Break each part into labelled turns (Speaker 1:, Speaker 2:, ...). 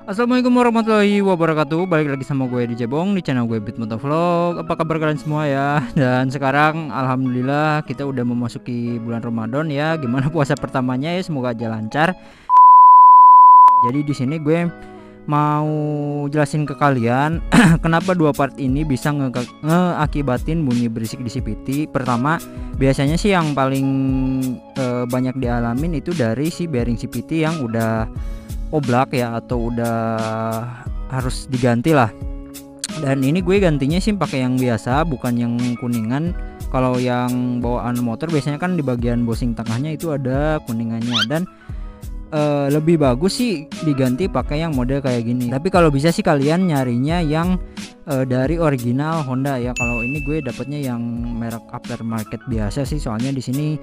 Speaker 1: Assalamualaikum warahmatullahi wabarakatuh. Balik lagi sama gue di Cebong di channel gue Bitmotovlog. Apa kabar kalian semua ya? Dan sekarang alhamdulillah kita udah memasuki bulan Ramadan ya. Gimana puasa pertamanya ya? Semoga aja lancar. Jadi di sini gue mau jelasin ke kalian kenapa dua part ini bisa ngeakibatin bunyi berisik di CVT. Pertama, biasanya sih yang paling banyak dialamin itu dari si bearing CVT yang udah oblak ya, atau udah harus diganti lah. Dan ini gue gantinya sih pakai yang biasa, bukan yang kuningan. Kalau yang bawaan motor biasanya kan di bagian bosing tengahnya itu ada kuningannya, dan lebih bagus sih diganti pakai yang model kayak gini. Tapi kalau bisa sih kalian nyarinya yang dari original Honda ya. Kalau ini gue dapatnya yang merek aftermarket biasa sih, soalnya di sini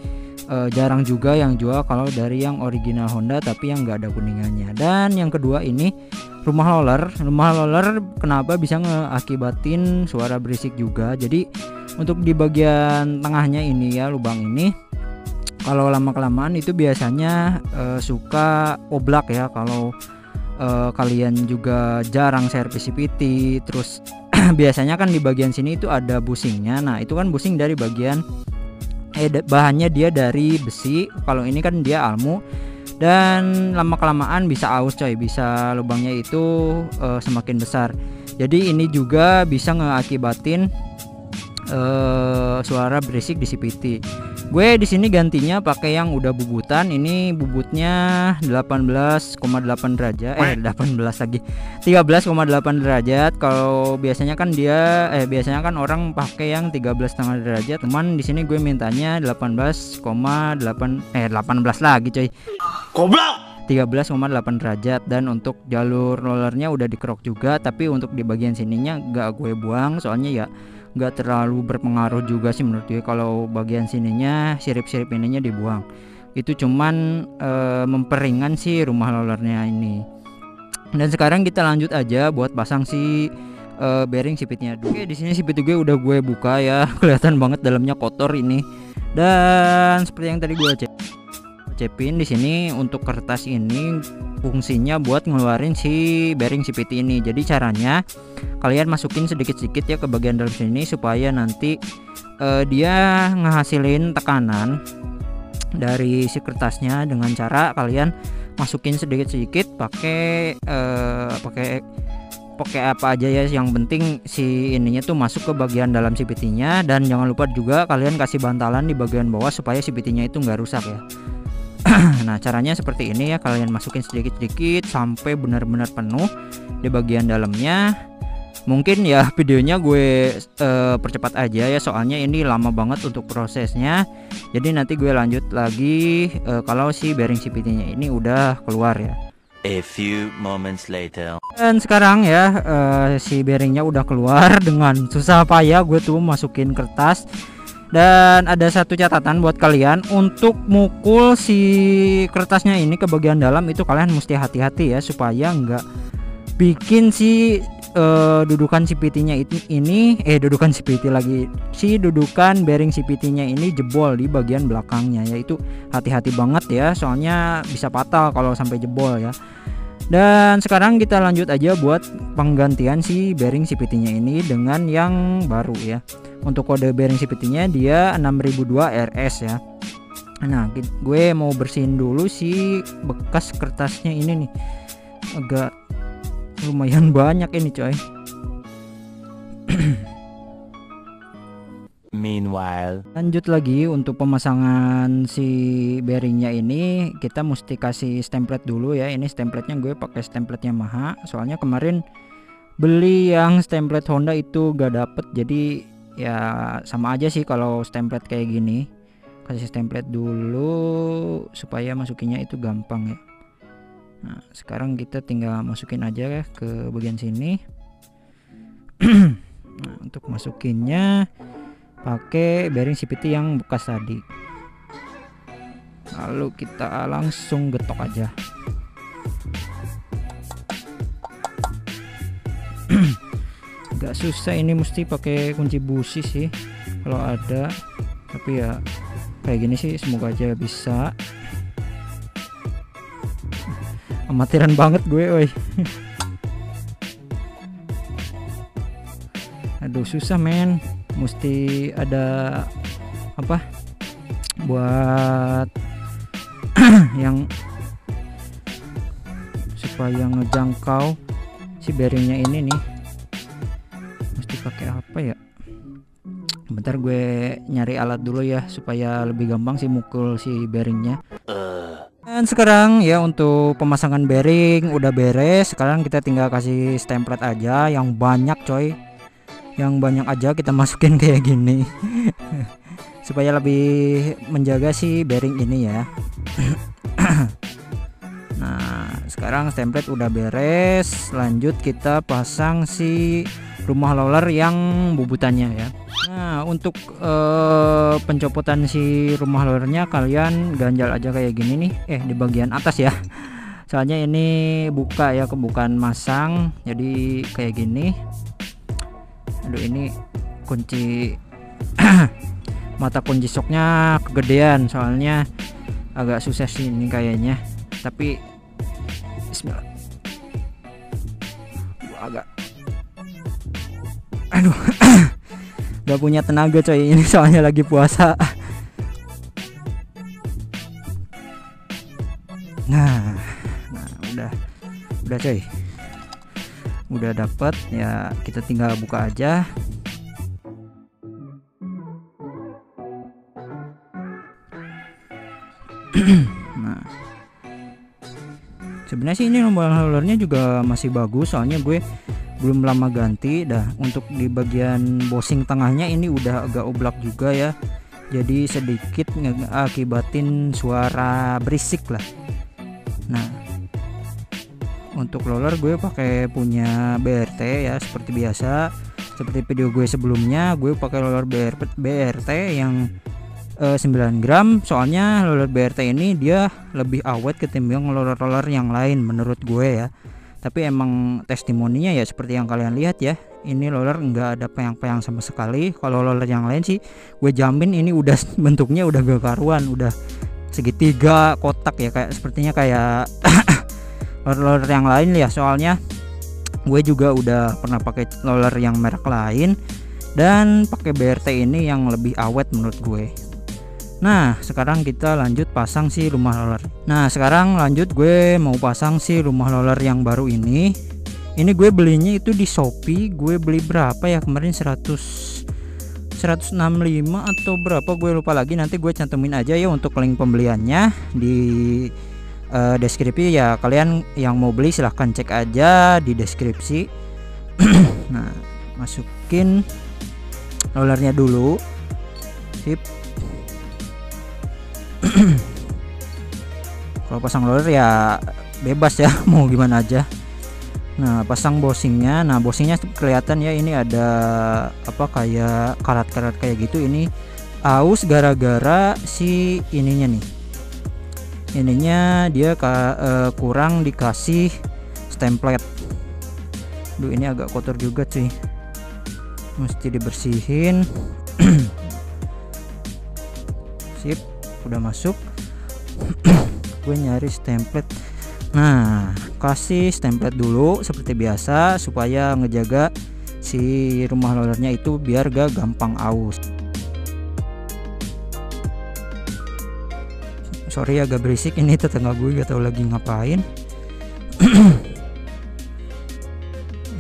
Speaker 1: jarang juga yang jual kalau dari yang original Honda tapi yang enggak ada kuningannya. Dan yang kedua ini rumah roller kenapa bisa ngeakibatin suara berisik juga. Jadi untuk di bagian tengahnya ini ya, lubang ini, kalau lama kelamaan itu biasanya suka oblak ya. Kalau kalian juga jarang servis CVT, terus biasanya kan di bagian sini itu ada busingnya. Nah itu kan busing dari bagian bahannya dia dari besi. Kalau ini kan dia almu, dan lama kelamaan bisa aus coy, bisa lubangnya itu semakin besar. Jadi ini juga bisa ngeakibatin suara berisik di CVT. Gue di sini gantinya pakai yang udah bubutan. Ini bubutnya 18,8 derajat. 18 lagi. 13,8 derajat. Kalau biasanya kan biasanya kan orang pakai yang 13,5 derajat. Cuman di sini gue mintanya 18,8 18 lagi coy. Goblok. 13,8 derajat. Dan untuk jalur rollernya udah dikerok juga, tapi untuk di bagian sininya gak gue buang, soalnya ya nggak terlalu berpengaruh juga sih menurut gue. Kalau bagian sininya, sirip-sirip ininya dibuang, itu cuman memperingan sih rumah rollernya ini. Dan sekarang kita lanjut aja buat pasang si bearing CVT-nya. Oke, di sini CVT gue udah gue buka ya, kelihatan banget dalamnya kotor ini. Dan seperti yang tadi gue cepin di sini, untuk kertas ini fungsinya buat ngeluarin si bearing CVT ini. Jadi caranya kalian masukin sedikit-sedikit ya ke bagian dalam sini, supaya nanti dia ngehasilin tekanan dari si kertasnya dengan cara kalian masukin sedikit-sedikit pakai apa aja ya, yang penting si ininya tuh masuk ke bagian dalam CVT-nya. Dan jangan lupa juga kalian kasih bantalan di bagian bawah supaya CVT-nya itu nggak rusak ya. Nah caranya seperti ini ya, kalian masukin sedikit-sedikit sampai benar-benar penuh di bagian dalamnya. Mungkin ya videonya gue percepat aja ya, soalnya ini lama banget untuk prosesnya. Jadi nanti gue lanjut lagi kalau si bearing CVT-nya ini udah keluar ya.
Speaker 2: A few moments later.
Speaker 1: Dan sekarang ya si bearingnya udah keluar. Dengan susah payah gue tuh masukin kertas. Dan ada satu catatan buat kalian, untuk mukul si kertasnya ini ke bagian dalam itu kalian mesti hati-hati ya, supaya nggak bikin si dudukan CVT-nya ini dudukan CVT lagi, si dudukan bearing CVT-nya ini jebol di bagian belakangnya ya. Itu hati-hati banget ya, soalnya bisa fatal kalau sampai jebol ya. Dan sekarang kita lanjut aja buat penggantian si bearing CVT-nya ini dengan yang baru ya. Untuk kode bearing CVT-nya dia 6002 RS ya. Nah gue mau bersihin dulu si bekas kertasnya ini nih, agak lumayan banyak ini coy.
Speaker 2: Meanwhile,
Speaker 1: lanjut lagi untuk pemasangan si bearingnya ini, kita mesti kasih stemplet dulu ya. Ini stempletnya gue pakai stemplet Yamaha, soalnya kemarin beli yang stemplet Honda itu gak dapet. Jadi ya sama aja sih kalau stemplet kayak gini, kasih stemplet dulu supaya masukinnya itu gampang ya. Nah sekarang kita tinggal masukin aja ke bagian sini. Nah untuk masukinnya pakai bearing CVT yang bekas tadi, lalu kita langsung getok aja. Agak susah ini, mesti pakai kunci busi sih kalau ada, tapi ya kayak gini sih, semoga aja bisa. Amatiran banget gue, woi. Aduh susah men, mesti ada apa buat yang supaya ngejangkau si bearingnya ini nih. Mesti pakai apa ya? Bentar gue nyari alat dulu ya supaya lebih gampang sih mukul si bearingnya. Dan sekarang ya untuk pemasangan bearing udah beres. Sekarang kita tinggal kasih stemplet aja yang banyak coy, yang banyak aja kita masukin kayak gini supaya lebih menjaga si bearing ini ya. Nah sekarang stemplet udah beres, lanjut kita pasang si rumah roller yang bubutannya ya. Nah untuk pencopotan si rumah rollernya kalian ganjal aja kayak gini nih, di bagian atas ya, soalnya ini buka ya, bukan masang, jadi kayak gini. Aduh ini kunci mata kunci shocknya kegedean, soalnya agak susah sih ini kayaknya, tapi bismillah. Agak aduh gak punya tenaga coy ini, soalnya lagi puasa. Nah udah coy, udah dapet ya, kita tinggal buka aja. Nah sebenarnya sih ini rollernya juga masih bagus, soalnya gue belum lama ganti dah. Untuk di bagian bosing tengahnya ini udah agak oblak juga ya, jadi sedikit ngakibatin suara berisik lah. Nah untuk roller gue pakai punya BRT ya, seperti biasa, seperti video gue sebelumnya, gue pakai roller BRT yang 9 gram, soalnya roller BRT ini dia lebih awet ketimbang roller yang lain menurut gue ya. Tapi emang testimoninya ya seperti yang kalian lihat ya, ini roller enggak ada peyang-peyang sama sekali. Kalau roller yang lain sih gue jamin ini udah bentuknya udah gak karuan, udah segitiga kotak ya, kayak sepertinya kayak roller yang lain ya. Soalnya gue juga udah pernah pakai roller yang merek lain dan pakai BRT ini yang lebih awet menurut gue. Nah sekarang kita lanjut pasang si rumah roller. Nah sekarang lanjut gue mau pasang si rumah roller yang baru ini. Ini gue belinya itu di Shopee. Gue beli berapa ya kemarin, 165 atau berapa gue lupa lagi. Nanti gue cantumin aja ya untuk link pembeliannya di deskripsi ya. Kalian yang mau beli silahkan cek aja di deskripsi. Nah masukin rollernya dulu, sip. Kalau pasang roller ya bebas ya mau gimana aja. Nah pasang bosingnya, nah bosingnya kelihatan ya, ini ada apa kayak karat-karat kayak gitu. Ini aus gara-gara si ininya nih, ininya dia kurang dikasih stemplet. Duh ini agak kotor juga cuy, mesti dibersihin. Sip, udah masuk. Gue nyari stemplet. Nah kasih stemplet dulu seperti biasa supaya ngejaga si rumah rollernya itu biar gak gampang aus. Sorry agak berisik, ini tetangga gue gak tahu lagi ngapain.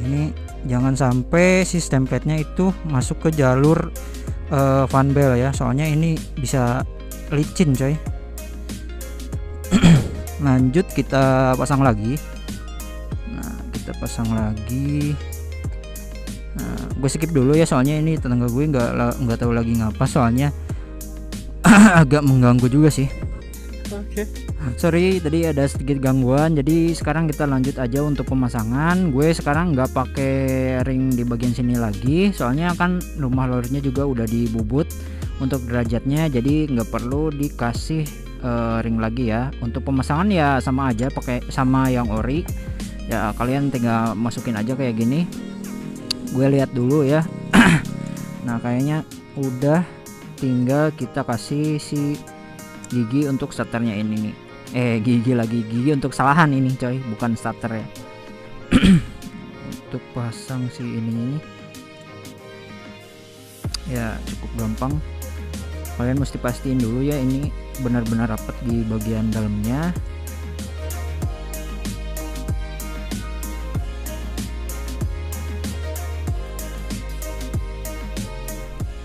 Speaker 1: Ini jangan sampai si stempletnya itu masuk ke jalur fan belt ya, soalnya ini bisa licin coy. Lanjut kita pasang lagi. Nah kita pasang lagi. Nah gue skip dulu ya, soalnya ini tetangga gue nggak tahu lagi ngapa, soalnya agak mengganggu juga sih. Oke. Sorry tadi ada sedikit gangguan. Jadi sekarang kita lanjut aja untuk pemasangan. Gue sekarang nggak pakai ring di bagian sini lagi, soalnya kan rumah rollernya juga udah dibubut untuk derajatnya, jadi nggak perlu dikasih ring lagi ya. Untuk pemasangan ya sama aja, pakai sama yang ori ya, kalian tinggal masukin aja kayak gini. Gue lihat dulu ya. Nah kayaknya udah, tinggal kita kasih si gigi untuk starternya ini nih. Gigi untuk salahan ini coy, bukan starter ya. Untuk pasang si ini ya cukup gampang. Kalian mesti pastiin dulu ya ini benar-benar rapat di bagian dalamnya.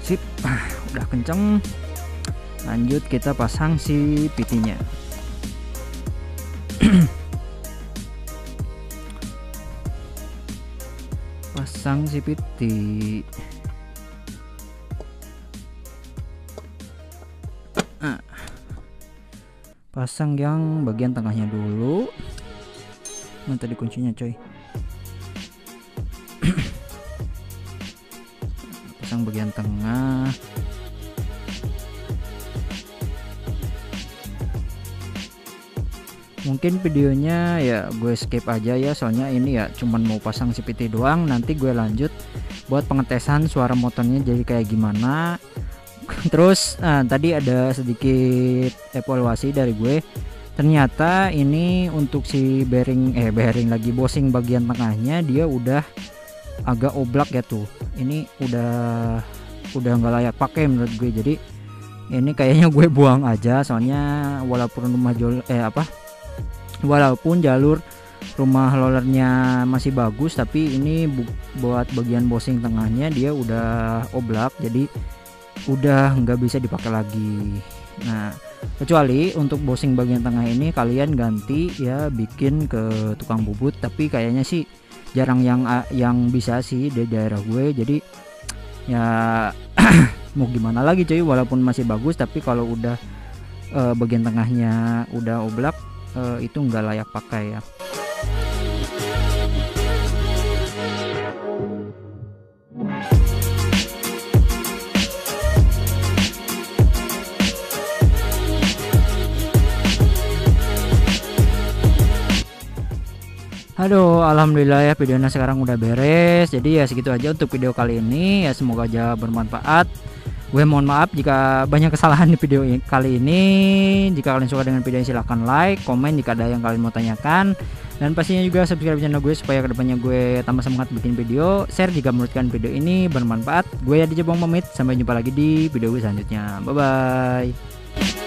Speaker 1: Sip, udah kenceng. Lanjut kita pasang si PT-nya. Pasang si PT. Pasang yang bagian tengahnya dulu. Mana tadi kuncinya coy? Pasang bagian tengah. Mungkin videonya ya gue skip aja ya, soalnya ini ya cuman mau pasang CPT doang. Nanti gue lanjut buat pengetesan suara motornya jadi kayak gimana. Terus tadi ada sedikit evaluasi dari gue. Ternyata ini untuk si bearing lagi bosing bagian tengahnya dia udah agak oblak ya tuh. Ini udah nggak layak pakai menurut gue. Jadi ini kayaknya gue buang aja, soalnya walaupun jalur rumah rollernya masih bagus, tapi ini buat bagian bosing tengahnya dia udah oblak, jadi udah nggak bisa dipakai lagi. Nah, kecuali untuk bosing bagian tengah ini kalian ganti ya, bikin ke tukang bubut, tapi kayaknya sih jarang yang bisa sih di daerah gue. Jadi ya mau gimana lagi cuy, walaupun masih bagus tapi kalau udah bagian tengahnya udah oblak, itu nggak layak pakai ya. Aduh, alhamdulillah ya videonya sekarang udah beres. Jadi ya segitu aja untuk video kali ini ya, semoga aja bermanfaat. Gue mohon maaf jika banyak kesalahan di video kali ini. Jika kalian suka dengan video ini silahkan like, komen jika ada yang kalian mau tanyakan, dan pastinya juga subscribe channel gue supaya kedepannya gue tambah semangat bikin video. Share jika menurut kalian video ini bermanfaat. Gue Yadi Jebong pamit, sampai jumpa lagi di video gue selanjutnya. Bye bye.